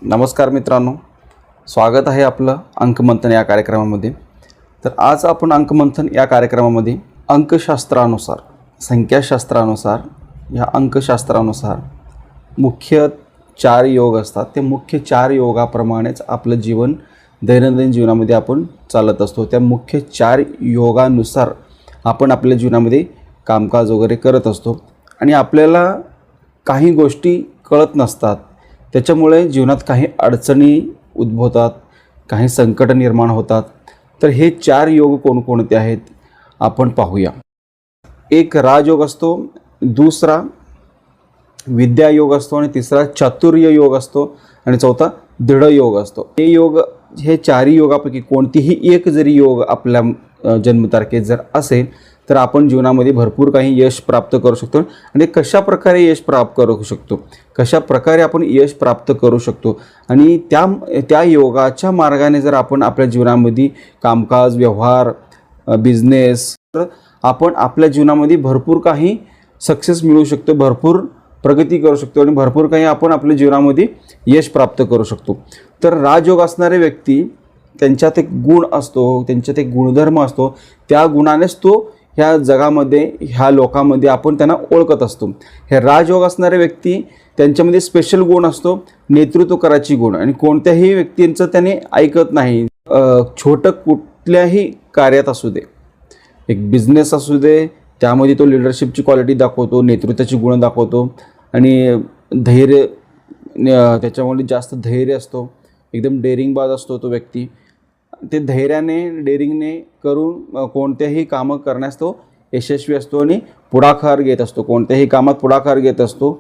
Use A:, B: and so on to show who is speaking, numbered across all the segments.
A: नमस्कार मित्रांनो, स्वागत आहे आपलं अंकमंथन या कार्यक्रमामध्ये. तर आज आपण अंकमंथन या कार्यक्रमामध्ये अंकशास्त्रानुसार, संख्याशास्त्रानुसार, या अंकशास्त्रानुसार मुख्य 4 योग असतात. ते मुख्य 4 योगाप्रमाणेच आपलं जीवन दैनंदिन जीवनामध्ये आपण चालत असतो. त्या मुख्य 4 योगानुसार आपण आपल्या जीवनामध्ये कामकाज वगैरे करत असतो आणि आपल्याला काही गोष्टी कळत नसतात. त्याच्यामुळे जीवनात काही अडचणी उद्भवतात, काही संकट निर्माण होतात. तर हे 4 योग कोणकोणते आहेत आपण पाहूया. एक राजयोग असतो, दुसरा विद्या योग असतो आणि तिसरा चातुर्य योग असतो आणि चौथा दृढ योग असतो. हे 4 योगापैकी कोणतीही एक जरी योग आपल्या जन्मतारखेत जर असेल तर आपण जीवनामध्ये भरपूर काही यश प्राप्त करू शकतो. आणि कशा प्रकारे यश प्राप्त करू शकतो, कशा प्रकारे आपण यश प्राप्त करू शकतो आणि त्या योगाच्या मार्गाने जर आपण आपल्या जीवनामध्ये कामकाज, व्यवहार, बिझनेस, तर आपण आपल्या जीवनामध्ये भरपूर काही सक्सेस मिळवू शकतो, भरपूर प्रगती करू शकतो आणि भरपूर काही आपण आपल्या जीवनामध्ये यश प्राप्त करू शकतो. तर राजयोग असणारे व्यक्ती, त्यांच्यात एक गुण असतो, त्यांच्यात एक गुणधर्म असतो. त्या गुणानेच तो ह्या जगामध्ये, ह्या लोकांमध्ये आपण त्यांना ओळखत असतो. हे राजयोग असणारे व्यक्ती, त्यांच्यामध्ये स्पेशल गुण असतो, नेतृत्व करायची गुण. आणि कोणत्याही व्यक्तींचं त्याने ऐकत नाही. छोटं कुठल्याही कार्यात असू दे, एक बिझनेस असू दे, त्यामध्ये तो लिडरशिपची क्वालिटी दाखवतो, नेतृत्वाची गुण दाखवतो आणि धैर्य, त्याच्यामध्ये जास्त धैर्य असतो, एकदम डेअरिंगबाज असतो तो व्यक्ती. ते धैर्याने, डेअरिंगने करून कोणत्याही कामं करण्यास तो यशस्वी असतो आणि पुढाकार घेत असतो, कोणत्याही कामात पुढाकार घेत असतो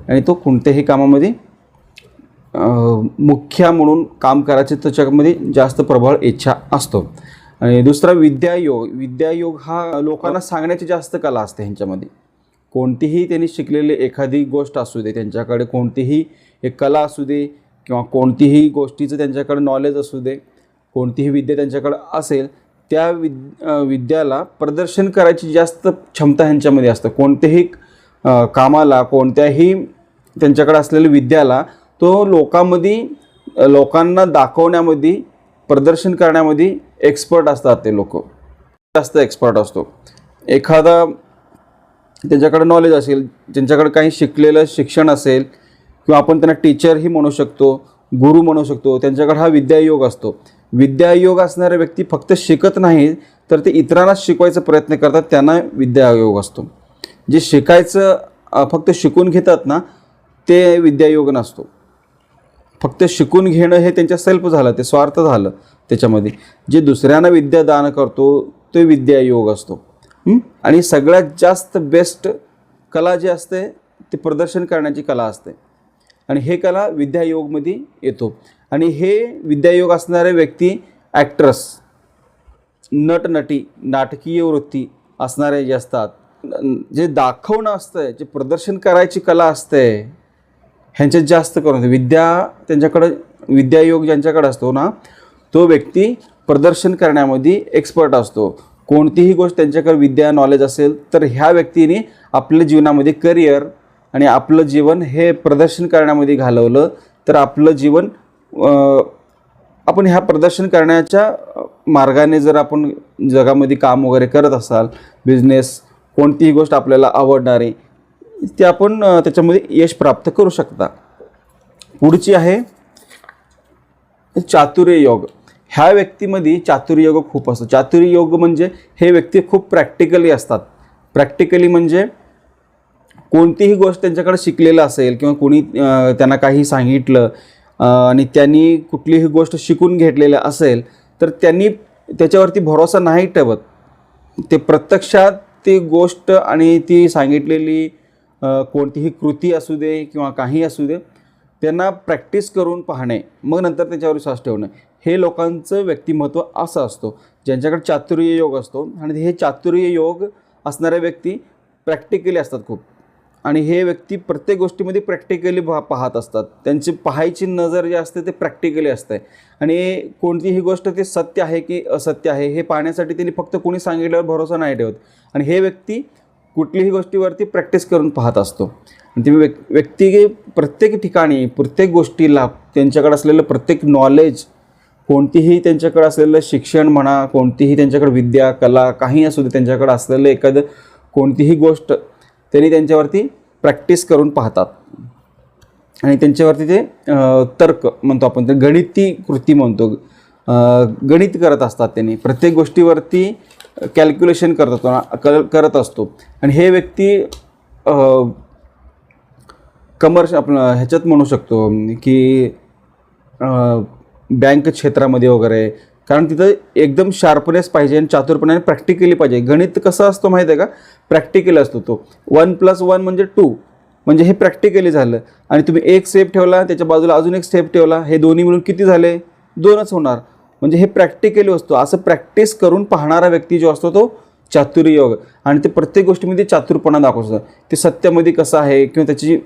A: आणि तो कोणत्याही कामामध्ये मुख्य म्हणून काम करायचे त्याच्यामध्ये जास्त प्रबळ इच्छा असतो. आणि दुसरा विद्यायोग. विद्यायोग हा लोकांना सांगण्याची जास्त कला असते ह्यांच्यामध्ये. कोणतीही त्यांनी शिकलेली एखादी गोष्ट असू दे, त्यांच्याकडे कोणतीही एक कला असू दे किंवा कोणतीही गोष्टीचं त्यांच्याकडे नॉलेज असू दे, कोणतीही विद्या त्यांच्याकडे असेल, त्या विद्याला प्रदर्शन करायची जास्त क्षमता ह्यांच्यामध्ये असतं. कोणत्याही कामाला, कोणत्याही त्यांच्याकडे असलेल्या विद्याला तो लोकांना दाखवण्यामध्ये, प्रदर्शन करण्यामध्ये एक्सपर्ट असतात. ते लोक जास्त एक्सपर्ट असतो. एखादा त्यांच्याकडे नॉलेज असेल, त्यांच्याकडे काही शिकलेलं शिक्षण असेल किंवा आपण त्यांना टीचरही म्हणू शकतो, गुरु म्हणू शकतो, त्यांच्याकडे हा विद्यायोग असतो. विद्यायोग असणारे व्यक्ती फक्त शिकत नाही तर ते इतरांना शिकवायचा प्रयत्न करतात, त्यांना विद्यायोग असतो. जे शिकायचं फक्त शिकून घेतात ना, ते विद्यायोग नसतो. फक्त शिकून घेणं हे त्यांच्या सेल्फ झालं, ते स्वार्थ झालं त्याच्यामध्ये. जे दुसऱ्यांना विद्या दान करतो तो विद्यायोग असतो. आणि सगळ्यात जास्त बेस्ट कला जी असते ते प्रदर्शन करण्याची कला असते आणि हे कला विद्यायोगमध्ये येतो. आणि हे विद्यायोग असणारे व्यक्ती ॲक्ट्रेस, नटनटी, नाटकीय वृत्ती असणारे जे असतात, जे दाखवणं असतं, जे प्रदर्शन करायची कला असते, ह्यांच्यात जास्त करून त्यांच्याकडं विद्यायोग ज्यांच्याकडे असतो ना, तो व्यक्ती प्रदर्शन करण्यामध्ये एक्सपर्ट असतो. कोणतीही गोष्ट त्यांच्याकडे विद्या, नॉलेज असेल तर ह्या व्यक्तीने आपल्या जीवनामध्ये करिअर आणि आपलं जीवन हे प्रदर्शन करण्यामध्ये घालवलं तर आपलं जीवन, आपण ह्या प्रदर्शन करण्याच्या मार्गाने जर आपण जगामध्ये काम वगैरे करत असाल, बिझनेस, कोणतीही गोष्ट आपल्याला आवडणारी, ती आपण त्याच्यामध्ये यश प्राप्त करू शकता. पुढची आहे चातुर्य योग. ह्या व्यक्तीमध्ये चातुर्य योग खूप असतो. चातुर्य योग म्हणजे हे व्यक्ती खूप प्रॅक्टिकली असतात. प्रॅक्टिकली म्हणजे कोणतीही गोष्ट त्यांच्याकडे शिकलेलं असेल किंवा कोणी त्यांना काही सांगितलं आणि त्यांनी कुठलीही गोष्ट शिकून घेतलेलं असेल तर त्यांनी त्याच्यावरती भरोसा नाही ठेवत. ते प्रत्यक्षात ती गोष्ट आणि ती सांगितलेली कोणतीही कृती असू दे किंवा काही असू दे, त्यांना प्रॅक्टिस करून पाहणे, मग नंतर त्याच्यावर विश्वास ठेवणे, हे लोकांचं व्यक्तिमत्व असं असतो ज्यांच्याकडे चातुर्य योग असतो. आणि हे चातुर्य योग असणारे व्यक्ती प्रॅक्टिकली असतात खूप. आणि हे व्यक्ती प्रत्येक गोष्टीमध्ये प्रॅक्टिकली पाहत असतात. त्यांची पाहायची नजर जी असते ते प्रॅक्टिकली असते. आणि कोणतीही गोष्ट ते सत्य आहे की असत्य आहे हे पाहण्यासाठी त्यांनी फक्त कोणी सांगितल्यावर भरोसा नाही ठेवत. आणि हे व्यक्ती कुठलीही गोष्टीवरती प्रॅक्टिस करून पाहत असतो. आणि ती व्यक्ती प्रत्येक ठिकाणी प्रत्येक गोष्टीला त्यांच्याकडे असलेलं प्रत्येक नॉलेज, कोणतीही त्यांच्याकडे असलेलं शिक्षण म्हणा, कोणतीही त्यांच्याकडे विद्या कला काही असू दे, त्यांच्याकडे असलेलं एखादं कोणतीही गोष्ट त्यांनी त्यांच्यावरती प्रॅक्टिस करून पाहतात. आणि त्यांच्यावरती ते तर्क म्हणतो आपण, ते गणिती कृती म्हणतो, गणित करत असतात. त्यांनी प्रत्येक गोष्टीवरती कॅल्क्युलेशन करत असतो. आणि हे व्यक्ती आपण ह्याच्यात म्हणू शकतो की बँक क्षेत्रामध्ये वगैरे, कारण तिथं एकदम शार्पनेस पाहिजे आणि चातुरपणाने प्रॅक्टिकली पाहिजे. गणित कसं असतो माहिती आहे का, प्रॅक्टिकली असतो तो. 1+1 म्हणजे 2, म्हणजे हे प्रॅक्टिकली झालं. आणि तुम्ही एक स्टेप ठेवला, त्याच्या बाजूला अजून एक स्टेप ठेवला, हे दोन्ही मिळून किती झाले, 2च होणार. म्हणजे हे प्रॅक्टिकली असतो. असं प्रॅक्टिस करून पाहणारा व्यक्ती जो असतो तो चातुर्य योग. आणि ते प्रत्येक गोष्टीमध्ये चातुरपणा दाखवतं. ते सत्यामध्ये कसं आहे किंवा त्याची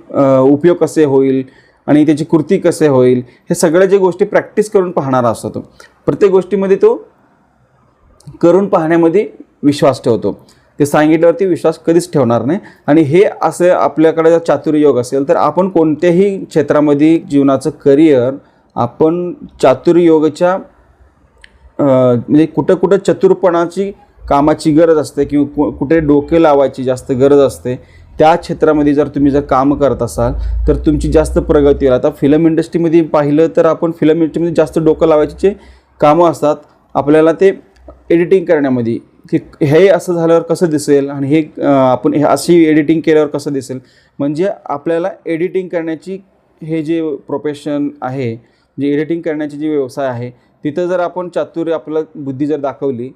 A: उपयोग कसे होईल आणि त्याची कृती कसे होईल, हे सगळ्या जे गोष्टी प्रॅक्टिस करून पाहणारा असतो तो. प्रत्येक गोष्टीमध्ये तो करून पाहण्यामध्ये विश्वास ठेवतो. ते सांगितल्यावरती विश्वास कधीच ठेवणार नाही. आणि हे असं आपल्याकडे जर चातुर्य योग असेल तर आपण कोणत्याही क्षेत्रामध्ये जीवनाचं करिअर आपण चातुर्य योगाच्या म्हणजे कुठं चतुरपणाची कामाची गरज असते किंवा कुठे डोके लावायची जास्त गरज असते, त्या क्षेत्रामध्ये जर तुम्ही काम करत असाल तर तुमची जास्त प्रगती होईल. आता फिल्म इंडस्ट्रीमध्ये पाहिलं तर आपण फिल्म इंडस्ट्रीमध्ये जास्त डोकं लावायची जे कामं असतात आपल्याला, ते एडिटिंग करण्यामध्ये की हे असं झाल्यावर कसं दिसेल आणि हे आपण हे अशी एडिटिंग केल्यावर कसं दिसेल. म्हणजे आपल्याला एडिटिंग करण्याची हे जे प्रोफेशन आहे, जे एडिटिंग करण्याची जी व्यवसाय आहे, तिथं जर आपण चातुर्य आपलं बुद्धी जर दाखवली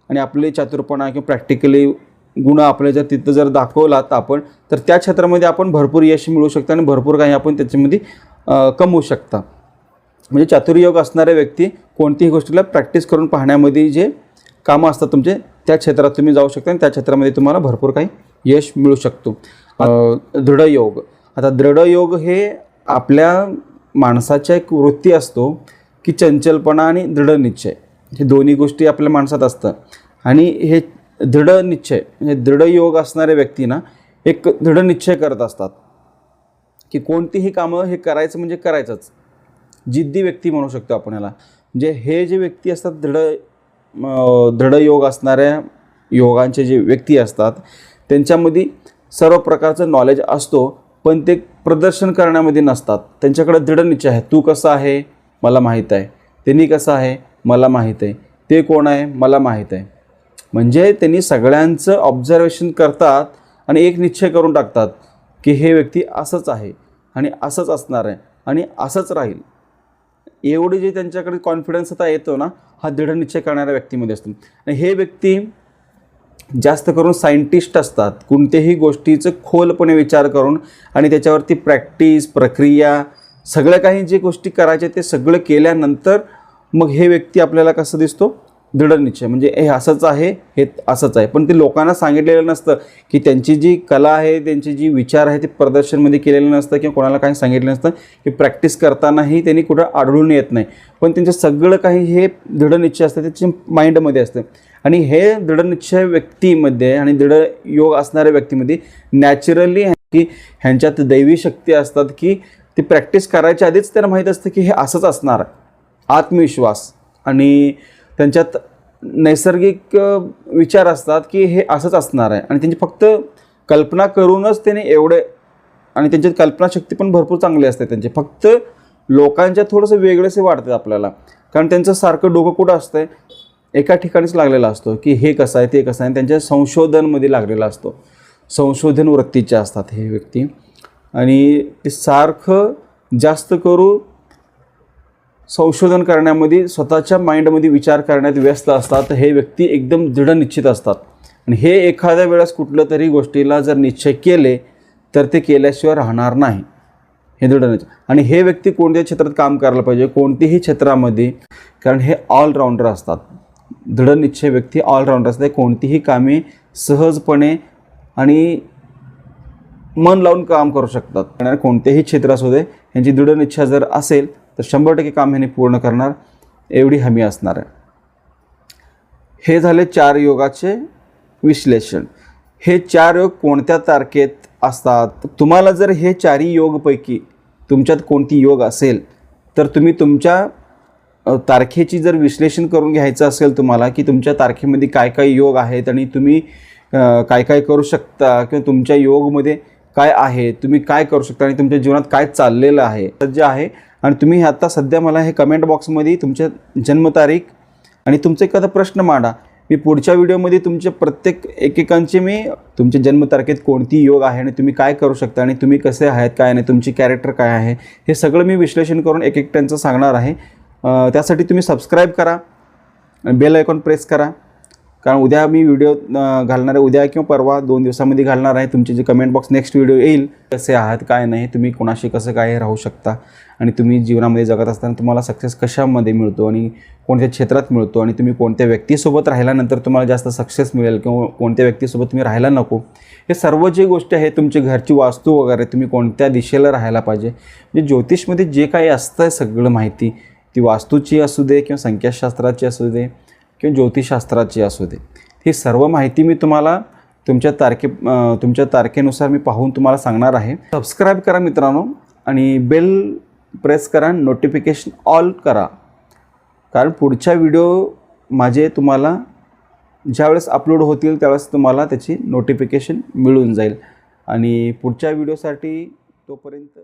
A: आणि आपले चातुरपणा किंवा प्रॅक्टिकली गुण आपले जर तिथं जर दाखवलात आपण, तर त्या क्षेत्रामध्ये आपण भरपूर यश मिळवू शकता आणि भरपूर काही आपण त्याच्यामध्ये कमवू शकता. म्हणजे चातुर्योग असणारे व्यक्ती कोणतीही गोष्टीला प्रॅक्टिस करून पाहण्यामध्ये जे कामं असतात तुमचे, त्या क्षेत्रात तुम्ही जाऊ शकता आणि त्या क्षेत्रामध्ये तुम्हाला भरपूर काही यश मिळू शकतो. दृढयोग. आता दृढयोग हे आपल्या माणसाच्या एक वृत्ती असतो की चंचलपणा आणि दृढ निश्चय, हे दोन्ही गोष्टी आपल्या माणसात असतात. आणि हे दृढ निश्चय म्हणजे दृढ योग असणारे व्यक्ती ना एक दृढ निश्चय करत असतात की कोणतीही कामं हे करायचं म्हणजे करायचंच. जिद्दी व्यक्ती म्हणू शकतो आपण याला. म्हणजे हे जे व्यक्ती असतात दृढ योग असणाऱ्या योगांचे जे व्यक्ती असतात त्यांच्यामध्ये सर्व प्रकारचं नॉलेज असतो, पण ते प्रदर्शन करण्यामध्ये नसतात. त्यांच्याकडे दृढ निश्चय आहे. तू कसा आहे मला माहीत आहे, त्यांनी कसं आहे मला माहीत आहे, ते कोण आहे मला माहीत आहे. म्हणजे त्यांनी सगळ्यांचं ऑब्झर्वेशन करतात आणि एक निश्चय करून टाकतात की हे व्यक्ती असंच आहे आणि असंच असणार आहे आणि असंच राहील. एवढे जे त्यांच्याकडे कॉन्फिडन्स आता येतो ना, हा दृढ निश्चय करणाऱ्या व्यक्तीमध्ये असतो. आणि हे व्यक्ती जास्त करून सायंटिस्ट असतात. कोणत्याही गोष्टीचं खोलपणे विचार करून आणि त्याच्यावरती प्रॅक्टिस प्रक्रिया सगळ्या काही जे गोष्टी करायच्या ते सगळं केल्यानंतर मग हे व्यक्ती आपल्याला कसं दिसतो, दृढ निश्चय. म्हणजे हे असंच आहे, हे असंच आहे. पण ते लोकांना सांगितलेलं नसतं की त्यांची जी कला आहे, त्यांची जी विचार आहे ते प्रदर्शनमध्ये केलेलं नसतं किंवा कोणाला काही सांगितलं नसतं की प्रॅक्टिस करतानाही त्यांनी कुठं आढळून येत नाही. पण त्यांचं सगळं काही हे दृढ निश्चय असतं, त्याच्या माइंडमध्ये असतं. आणि हे दृढ निश्चय व्यक्तीमध्ये आणि दृढ योग असणाऱ्या व्यक्तीमध्ये नॅचरली की ह्यांच्यात दैवी शक्ती असतात की ते प्रॅक्टिस करायच्या आधीच त्यांना माहीत असतं की हे असंच असणार. आत्मविश्वास आणि त्यांच्यात नैसर्गिक विचार असतात की हे असंच असणार आहे. आणि त्यांची फक्त कल्पना करूनच त्याने एवढे, आणि त्यांची कल्पनाशक्ती पण भरपूर चांगली असते त्यांची. फक्त लोकांच्या थोडंसं वेगळंसे वाटतं आपल्याला, कारण त्यांचं सारखं डोकं कुठं असतं, एका ठिकाणीच लागलेला असतो की हे कसं आहे ते कसं आहे. त्यांच्या संशोधनमध्ये लागलेला असतो, संशोधन वृत्तीचे असतात हे व्यक्ती. आणि ते सारखं जास्त करून संशोधन करण्यामध्ये स्वतःच्या माइंडमध्ये विचार करण्यात व्यस्त असतात. हे व्यक्ती एकदम दृढ निश्चित असतात. आणि हे एखाद्या वेळेस कुठलं तरी गोष्टीला जर निश्चय केले तर ते केल्याशिवाय राहणार नाही, हे दृढ निश्चय. आणि हे व्यक्ती कोणत्या क्षेत्रात काम करायला पाहिजे, कोणत्याही क्षेत्रामध्ये, कारण हे ऑलराऊंडर असतात. दृढ निश्चय व्यक्ती ऑलराऊंडर असते. कोणतीही कामे सहजपणे आणि मन लावून काम करू शकतात. आणि कोणत्याही क्षेत्र असू दे, यांची दृढ निश्चय जर असेल तर 100% काम ह्याने पूर्ण करणार, एवढी हमी असणार आहे. हे झाले 4 योगाचे विश्लेषण. हे 4 योग कोणत्या तारखेत असतात. तुम्हाला जर हे 4ही योगपैकी तुमच्यात कोणती योग असेल तर तुम्ही तुमच्या तारखेची जर विश्लेषण करून घ्यायचं असेल तुम्हाला की तुमच्या तारखेमध्ये काय काय योग आहेत आणि तुम्ही काय काय करू शकता किंवा तुमच्या योगमध्ये काय आहे, तुम्ही काय करू शकता आणि तुमच्या जीवनात काय चाललेलं आहे जे आहे. आणि तुम्ही आता सध्या मला हे कमेंट बॉक्समध्ये तुमच्या जन्मतारीख आणि तुमचा एखादा प्रश्न मांडा. मी पुढच्या व्हिडिओमध्ये तुमच्या प्रत्येक एकेकांचे मी तुमच्या जन्मतारखेत कोणती योग आहे आणि तुम्ही काय करू शकता आणि तुम्ही कसे आहेत काय नाही, तुमची कॅरेक्टर काय आहे, हे सगळं मी विश्लेषण करून एक एकट्यांचं सांगणार आहे. त्यासाठी तुम्ही सबस्क्राईब करा, बेल आयकॉन प्रेस करा, कारण उद्या मी व्हिडिओ घालणार आहे. उद्या किंवा परवा 2 दिवसामध्ये घालणार आहे. तुमचे जे कमेंट बॉक्स नेक्स्ट व्हिडिओ येईल, कसे आहात काय नाही, तुम्ही कोणाशी कसं काय राहू शकता आणि तुम्ही जीवनामध्ये जगत असताना तुम्हाला सक्सेस कशामध्ये मिळतो आणि कोणत्या क्षेत्रात मिळतो आणि तुम्ही कोणत्या व्यक्तीसोबत राहिल्यानंतर तुम्हाला जास्त सक्सेस मिळेल किंवा कोणत्या व्यक्तीसोबत तुम्ही राहायला नको, हे सर्व जे गोष्टी आहेत, तुमची घरची वास्तू वगैरे, तुम्ही कोणत्या दिशेला राहायला पाहिजे, म्हणजे ज्योतिषमध्ये जे काही असतं आहे सगळं माहिती, ती वास्तूची असू दे किंवा संख्याशास्त्राची असू दे किंवा ज्योतिषशास्त्राची असू दे, ही सर्व माहिती मी तुम्हाला तुमच्या तारखेनुसार मी पाहून तुम्हाला सांगणार आहे. सबस्क्राईब करा मित्रांनो आणि बेल प्रेस करा, नोटिफिकेशन ऑल करा, कारण पुढच्या व्हिडिओ माझे तुम्हाला ज्यावेळेस अपलोड होतील त्यावेळेस तुम्हाला त्याची नोटिफिकेशन मिळून जाईल. आणि पुढच्या व्हिडिओसाठी तोपर्यंत